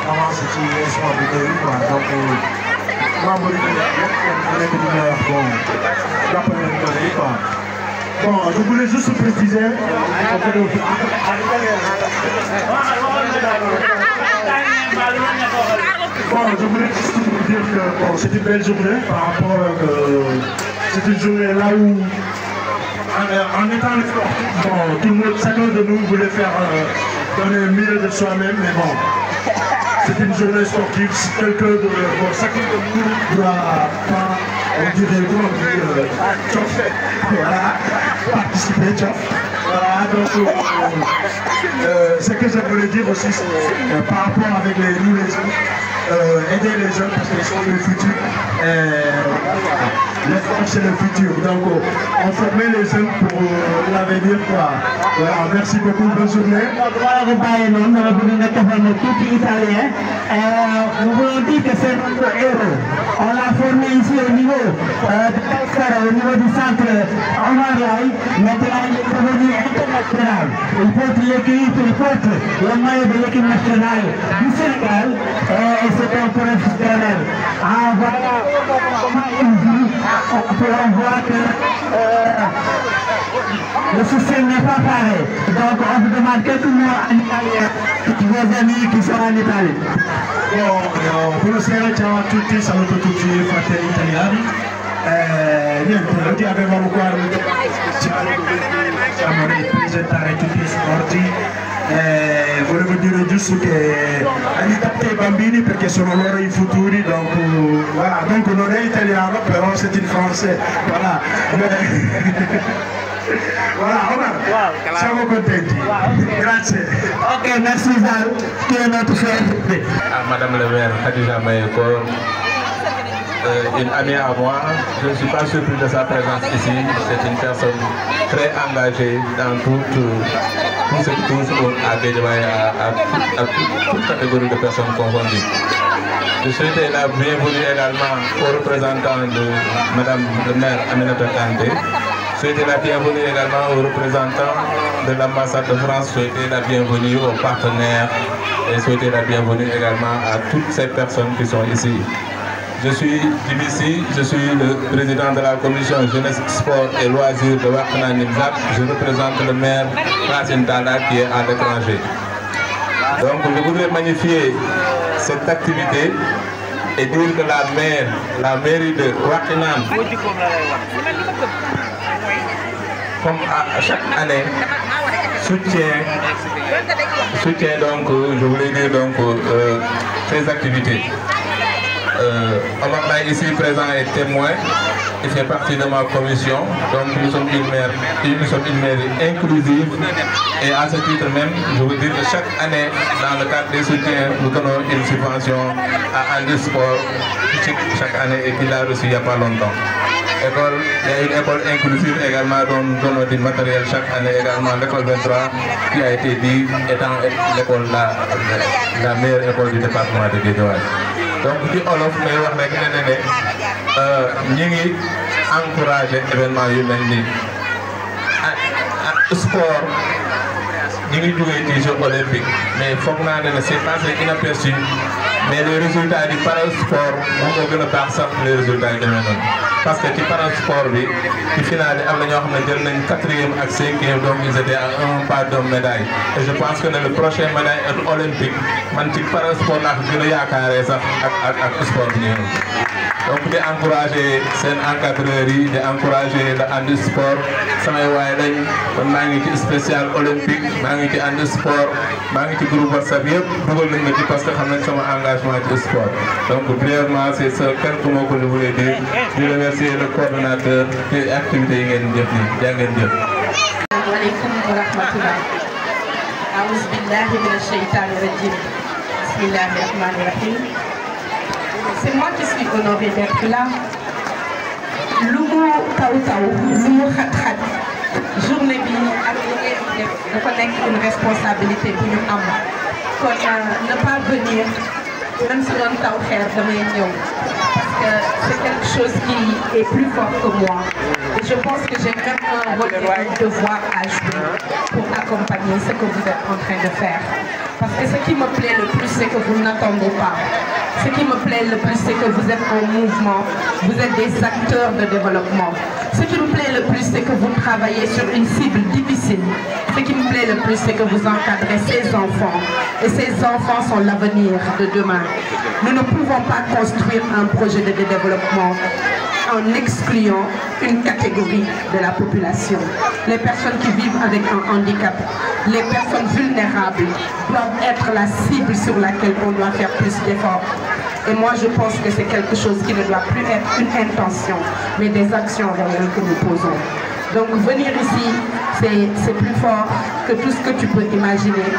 avant c'était sport de deux quoi. Donc membre yi nekk di ma wax bon jàppale leen doole yi quoi. Bon, je voulais juste préciser. Bon, je voulais juste vous dire que bon, c'est une belle journée par rapport à c'est une journée là où en étant le sportif, bon, tout le monde, chacun de nous voulait faire donner le mieux de soi-même, mais bon, c'est une journée sportive. Si quelqu'un de bon, chacun de nous doit pas, on dirait comment on dit, voilà, participer, voilà, donc ce que je voulais dire aussi, par rapport avec nous les jeunes, aider les jeunes parce qu'ils sont le futur. L'espoir c'est le futur, donc on formait les jeunes pour l'avenir quoi. Voilà, merci beaucoup, bonne journée. Nous voulons dire que c'est notre héros. On l'a formé ici au niveau au niveau du centre Omar Laye. Maintenant il est devenu international. Il porte l'équipe, il porte le maillot de l'équipe nationale du Sénégal et c'est un professionnel. Voilà comment il vit. On peut voir que le système n'est pas pareil. Donc on vous demande quelques mots en italien pour vos amis qui sont en Italie. Buonasera, ciao a tutti, saluto tutti i fratelli italiani. Niente, oggi avevamo qua un speciale dove possiamo rappresentare tutti gli sporti. Volevo dire giusto che aiutate i bambini perché sono loro i futuri, donc voilà, donc non è italiano però c'est in français, voilà. Voilà, Omar, siamo contenti. Grazie. Ok, merci Zal, qui est notre chef. Madame le maire, Khadija Mayekor, une amie à moi, je ne suis pas surpris de sa présence ici. C'est une personne très engagée dans tout ce qui touche à Guédiawaye, à toute catégorie de personnes confondues. Je souhaitais la bienvenue également aux représentants de Madame le maire Aminata Kanté. Souhaiter la bienvenue également aux représentants de l'ambassade de France, souhaiter la bienvenue aux partenaires et souhaiter la bienvenue également à toutes ces personnes qui sont ici. Je suis Dibissi, je suis le président de la commission jeunesse, sport et loisirs de Wakana Nimzat. Je représente le maire Racine Talla qui est à l'étranger. Donc je voudrais magnifier cette activité et dire que la mairie de Wakinan, comme à chaque année, soutient donc, je voulais dire donc, ces activités. Omar Laye ici présent est témoin, il fait partie de ma commission, donc nous sommes une mairie inclusive et à ce titre même, je veux dire que chaque année, dans le cadre des soutiens, nous donnons une subvention à Handisport chaque année et qu'il a reçu il n'y a pas longtemps. Il y a une école inclusive également dont nous donnons du matériel chaque année également, l'école 23 qui a été dit étant l'école la meilleure école du département de Guédiawaye. Donc ci olof may wax rek ñi ngi encourager événement yu mel nii sport ñi ngi jógee ci Jeux olympiques mais foog naa ne c'est passé inaperçu mais les résultats du parasport moom moo gën a baax sax les résultats yu demee noonu parce que ci parasport bi ci finale am na ñoo xam ne jël nañ 4e ak 5e donc ils étaient à un pas de médaille et je pense que le prochain médaille olympique man ci parasport laa ko gën a yaakaaree sax ak sport bi ñëw donc di encourager seen encadreurs yi di encourager le handisport samay waay lañ kon maa ngi ci spécial olympique maa ngi ci handisport maa ngi ci groupe WhatsApp yëpp dugal nañ ma ci parce que xam nañ sama engagement ci sport donc brièvement c'est ça quelques mots que je voulais dire di remercier le coordonnateur ci activités yi ngeen jëf nii jaa ngeen jëf. Asalaamaaleykum wa rahmatullah. Aouzu billahi minash shaytani rajim. Bismillahi rahmani rahim. C'est moi qui suis honorée d'être là. Lu mu taw lu mu xat-xat journée bi ak li ngeen def dafa nekk une responsabilité bu ñu am kon ne pas venir même si doon taw xeer damay ñëw parce que c'est quelque chose qui est plus fort que moi et je pense que j'ai même un rôle et un devoir à jouer pour accompagner ce que vous êtes en train de faire parce que ce qui me plaît le plus c'est que vous n'attendez pas. Ce qui me plaît le plus, c'est que vous êtes en mouvement, vous êtes des acteurs de développement. Ce qui me plaît le plus, c'est que vous travaillez sur une cible difficile. Ce qui me plaît le plus, c'est que vous encadrez ces enfants. Et ces enfants sont l'avenir de demain. Nous ne pouvons pas construire un projet de développement en excluant une catégorie de la population. Les personnes qui vivent avec un handicap, les personnes vulnérables doivent être la cible sur laquelle on doit faire plus d'efforts. Et moi, je pense que c'est quelque chose qui ne doit plus être une intention, mais des actions réelles que nous posons. Donc venir ici, c'est plus fort que tout ce que tu peux imaginer.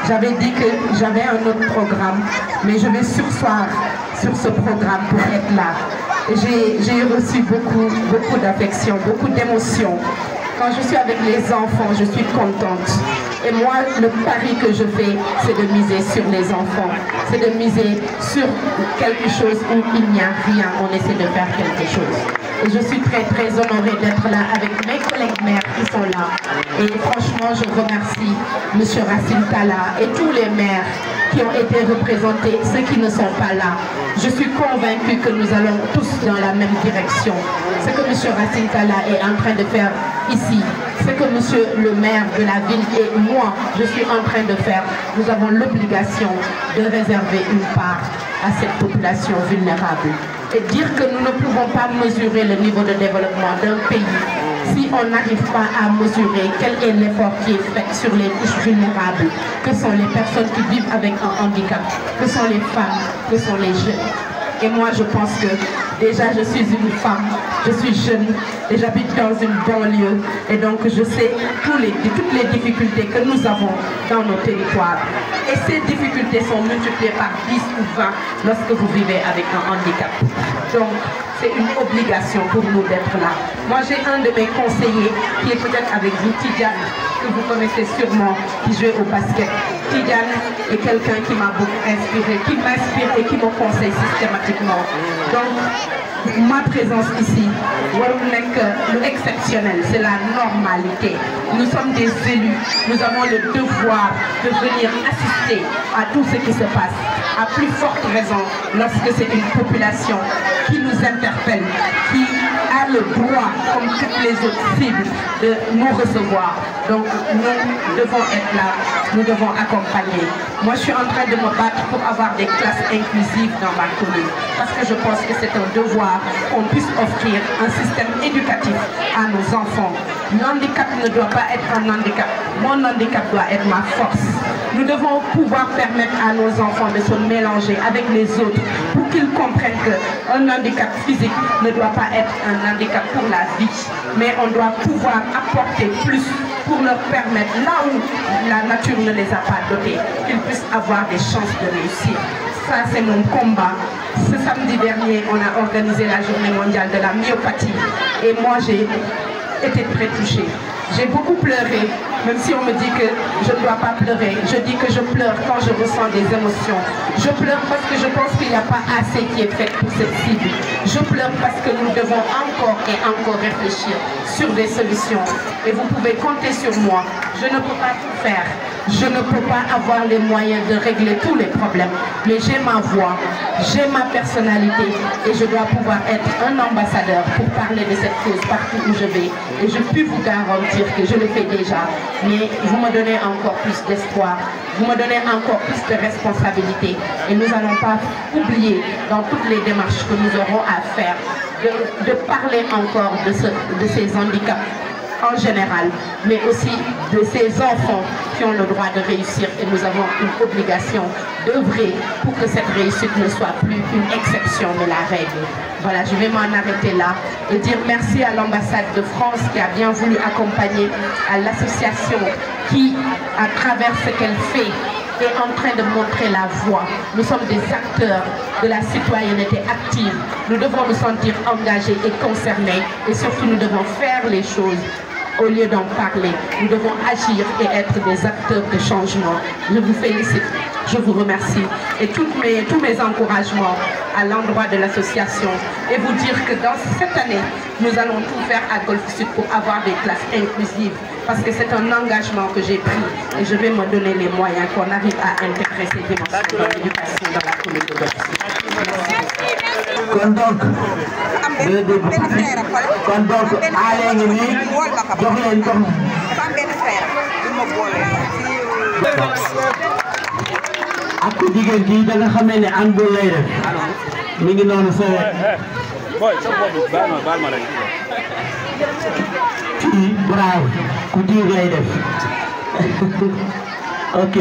J'avais dit que j'avais un autre programme, mais je vais surseoir sur ce programme pour être là. J'ai reçu beaucoup d'affection, beaucoup d'émotions. Quand je suis avec les enfants, je suis contente. Et moi, le pari que je fais, c'est de miser sur les enfants. C'est de miser sur quelque chose où il n'y a rien. On essaie de faire quelque chose. Et je suis très honorée d'être là avec mes collègues maires qui sont là. Et franchement, je remercie M. Racine Talla et tous les maires qui ont été représentés, ceux qui ne sont pas là. Je suis convaincue que nous allons tous dans la même direction. Ce que M. Racine Talla est en train de faire ici, ce que M. le maire de la ville et moi, je suis en train de faire, nous avons l'obligation de réserver une part à cette population vulnérable. Et dire que nous ne pouvons pas mesurer le niveau de développement d'un pays si on n'arrive pas à mesurer quel est l'effort qui est fait sur les couches vulnérables, que sont les personnes qui vivent avec un handicap, que sont les femmes, que sont les jeunes. Et moi, je pense que déjà, je suis une femme, je suis jeune et j'habite dans une banlieue. Et donc, je sais toutes les difficultés que nous avons dans nos territoires. Et ces difficultés sont multipliées par 10 ou 20 lorsque vous vivez avec un handicap. Donc, c'est une obligation pour nous d'être là. Moi, j'ai un de mes conseillers qui est peut-être avec vous, Tidjane, que vous connaissez sûrement, qui joue au basket. Tidjane est quelqu'un qui m'a beaucoup inspiré, qui m'inspire et qui me conseille systématiquement. Donc, ma présence ici, l'exceptionnel, c'est la normalité. Nous sommes des élus, nous avons le devoir de venir assister à tout ce qui se passe. À plus forte raison lorsque c'est une population qui nous interpelle, qui a le droit, comme toutes les autres cibles, de nous recevoir. Donc nous devons être là, nous devons accompagner. Moi je suis en train de me battre pour avoir des classes inclusives dans ma commune, parce que je pense que c'est un devoir qu'on puisse offrir un système éducatif à nos enfants. L'handicap ne doit pas être un handicap, mon handicap doit être ma force. Nous devons pouvoir permettre à nos enfants de se mélanger avec les autres pour qu'ils comprennent qu'un handicap physique ne doit pas être un handicap pour la vie, mais on doit pouvoir apporter plus pour leur permettre, là où la nature ne les a pas dotés, qu'ils puissent avoir des chances de réussir. Ça, c'est mon combat. Ce samedi dernier, on a organisé la journée mondiale de la myopathie et moi, j'ai été très touchée. J'ai beaucoup pleuré, même si on me dit que je ne dois pas pleurer. Je dis que je pleure quand je ressens des émotions. Je pleure parce que je pense qu'il n'y a pas assez qui est fait pour cette cible. Je pleure parce que nous devons encore et encore réfléchir sur des solutions. Et vous pouvez compter sur moi. Je ne peux pas tout faire. Je ne peux pas avoir les moyens de régler tous les problèmes. Mais j'ai ma voix, j'ai ma personnalité et je dois pouvoir être un ambassadeur pour parler de cette cause partout où je vais. Et je puis vous garantir que je le fais déjà. Mais vous me donnez encore plus d'espoir, vous me donnez encore plus de responsabilité. Et nous n'allons pas oublier dans toutes les démarches que nous aurons à faire de parler encore de ces handicaps en général, mais aussi de ces enfants qui ont le droit de réussir et nous avons une obligation d'œuvrer pour que cette réussite ne soit plus une exception de la règle. Voilà, je vais m'en arrêter là et dire merci à l'ambassade de France qui a bien voulu accompagner, à l'association qui, à travers ce qu'elle fait, est en train de montrer la voie. Nous sommes des acteurs de la citoyenneté active. Nous devons nous sentir engagés et concernés et surtout nous devons faire les choses au lieu d'en parler. Nous devons agir et être des acteurs de changement. Je vous félicite, je vous remercie et tous mes encouragements à l'endroit de l'association et vous dire que dans cette année, nous allons tout faire à Golf Sud pour avoir des classes inclusives parce que c'est un engagement que j'ai pris et je vais me donner les moyens qu'on arrive à intégrer ces dimensions dans l'éducation dans la commune de Golf Sud. ak jigéen ji da nga xamee ne handball lay def mi ngi noonu sa boy sa bobu baal ma rek kii bravo ku tiir lay def ok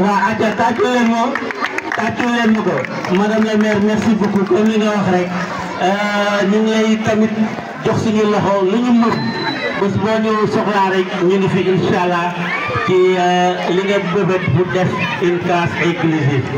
waaw aca tàccu leen ma ko madame la maire merci beaucoup comme li nga wax rek ñu ngi lay tamit jox suñu loxo lu ñu mën bés boo ñu soxlaa rek ñu ngi fi inshallah ci li nga bëbët pour def une classe inclusive.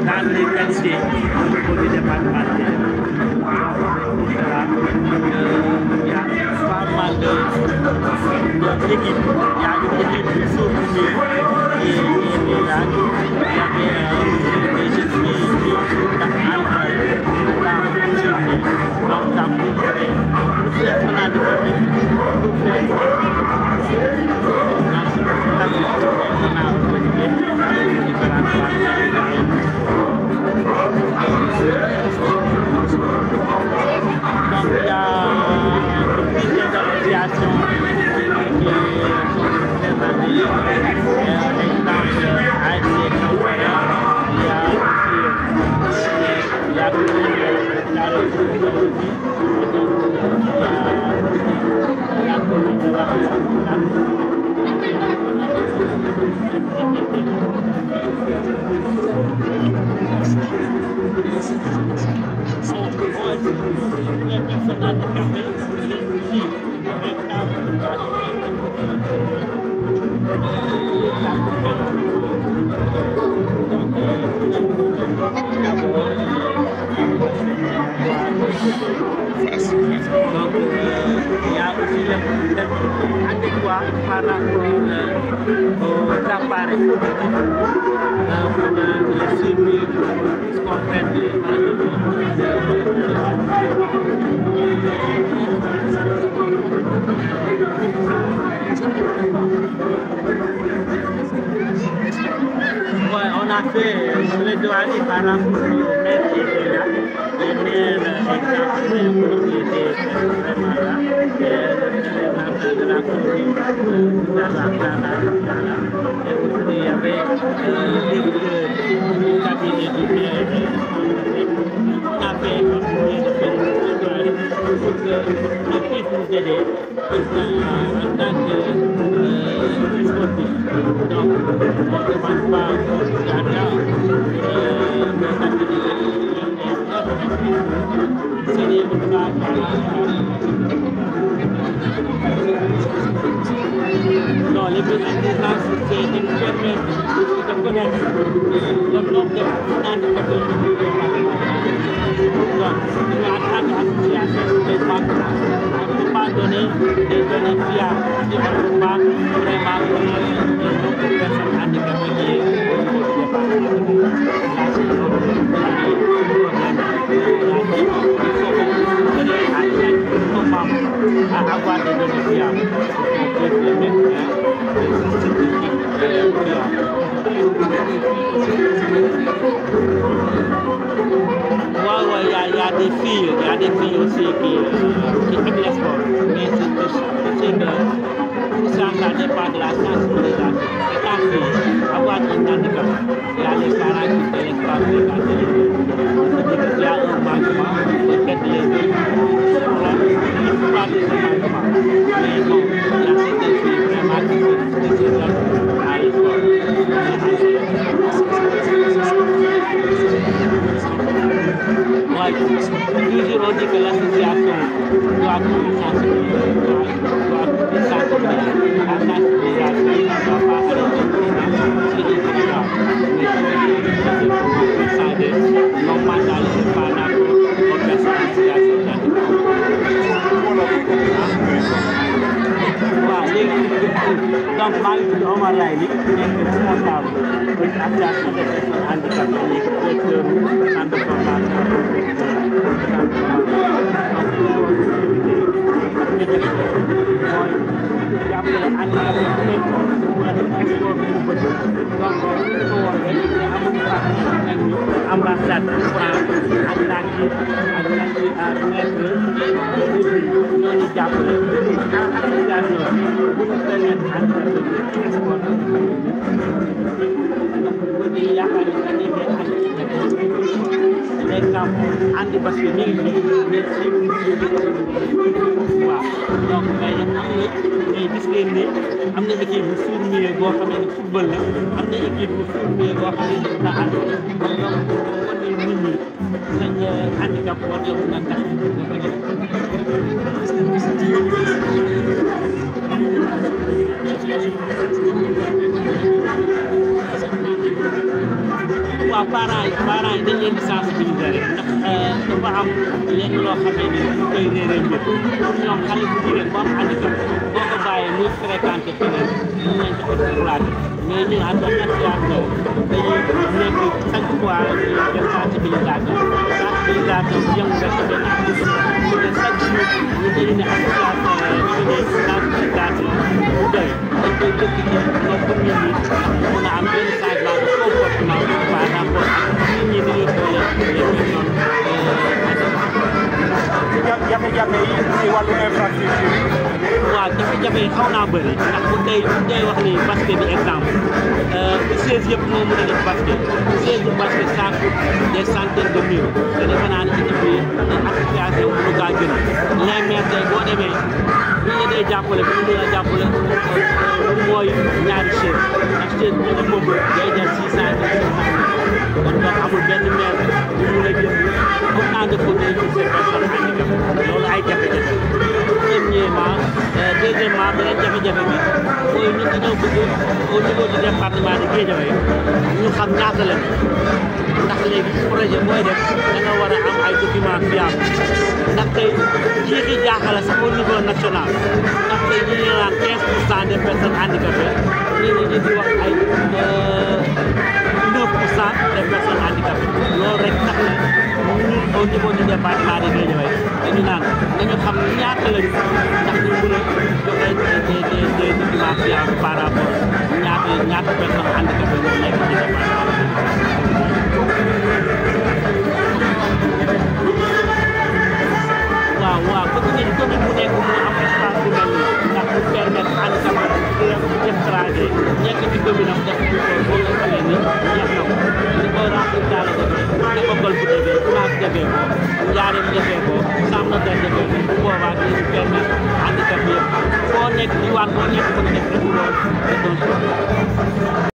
Dans les quartiers du département, il y a pas mal d'équipes. Il y a une équipe de sourds-muets qui est là. Il y avait des jeunes filles qui ont adéquat par rapport aux appareils pour les suivre, comprendre ouais, on a fait le douanier par rapport aux maires qui étaient là. Les maires qui étaient vraiment là. De la commune, et aussi il y avait le cabinet du maire. On a fait de faire pour que nous puissions nous aider en tant que sportif. Donc, on ne demande pas d'argent, c'est des non, les besoins des gens, c'est de nous permettre de connaître le nombre de handicapés du donc, en tant qu'association des banques, on ne peut pas donner des données fiables. On ne peut pas vraiment connaître le nombre de personnes handicapées qui est au niveau du département. Ça, c'est le problème. À avoir des données fiables pour permettre il y a des filles aussi qui aiment les sports, mais c'est que tout ça, ça dépend de la sensibilisation. Et quand c'est avoir un handicap, il y a les parents qui ne laissent pas fréquenter les deux. C'est-à-dire qu'il y a un manquement, peut-être les deux. Il faut pas de ce manquement. Mais bon, il y a certaines filles vraiment qui se donnent à l'effort. donc maa ngi tudd Omar Laye li nekk responsable association des personnes handicapées nekk directeur centre de formation mooy jàppale handicapé bu nekk mën a def export bu mu bëgg donc ko woon rek te amuñu partenaire mel ni ambassade France ak Naki ak Naki ak maître ñooñu jàppale association bu ñu permettre handicapé bi export di yaakaar ni dañuy nekk les camps andi parce que ñu ngi fi waaw donc mais am na mais gis ngeen ne am na équipe bu fournier boo xam ne football la am na équipe bu fournier boo xam ne na ànd donc wane nit ñi nañ handicap war na mun a tax waaw parents yi dañ leen di sensibiliser rek ndax dafa am lenn loo xamee ni ñu koy réeree mbir ñoom xale bu jigéen bu am handicap boo ko bàyyee muy fréquenté feneen ñu leen di exploité mais ñun en tant qu'association dañuy nekk chaque fois ñu def sensibilisation bu yëngu rek benn activité te chaque jour ñu dañu ne association ñu ne sensibilisation bu doy dañ koy dëkk ci nos communes yi mën a am benn changement de comportement par rapport ak nit ñi ni ñuy xoolee les personnes jafe-jafe yi ci wàllu infrastructure waaw jafe-jafe yi xaw naa bëri ndax bu tey wax ni basket bi exemple siège yëpp moo mën a def basket siège bu basket ça coûte des centaines de mille te defe naa ne équipe bi association bu kaa gën les maires tey boo demee bu ñu dee jàppale bu ñu doon jàppale mooy ñaari chaise ndax chaise bu ñu moom day jar 600 kon donc amul benn maire bu mun a jënd autant de fauteuils pour ces personnes handicapées loolu ay jafe-jafe premièrement deuxièmement beneen jafe-jafe bi mooy ñun dañoo bëgg au niveau du département de Guédiawaye ñu xam ñaata la ndax léegi projet booy def da nga war a am ay documents fiables ndax tey jiixi jaaxala sax au niveau national ndax tey ñu ngi naan 15% des personnes handicapées ñu di wax ay 9% des personnes handicapées loolu rek tax na ñun au niveau du département de Guédiawaye dañu naan nañu xam ñaata lañu ndax ñu mën a joxe des documents fiables par rapport ñaata personnes handicapées ñoo nekk ci département. waaw bëgg nañu commune bu nekk moo am espace bu mel nii ndax pour permettre handicapé def trajet nekk ci commune am def boo nga xamee ni jeex na ko li ko remplir daal la defee dafa gol bu defee commence defee ko njaareem defee ko sam na der defee ko bu boobaa dinañu permettre handicapé yëpp foo nekk diwaan boo nekk mën a def rek loolu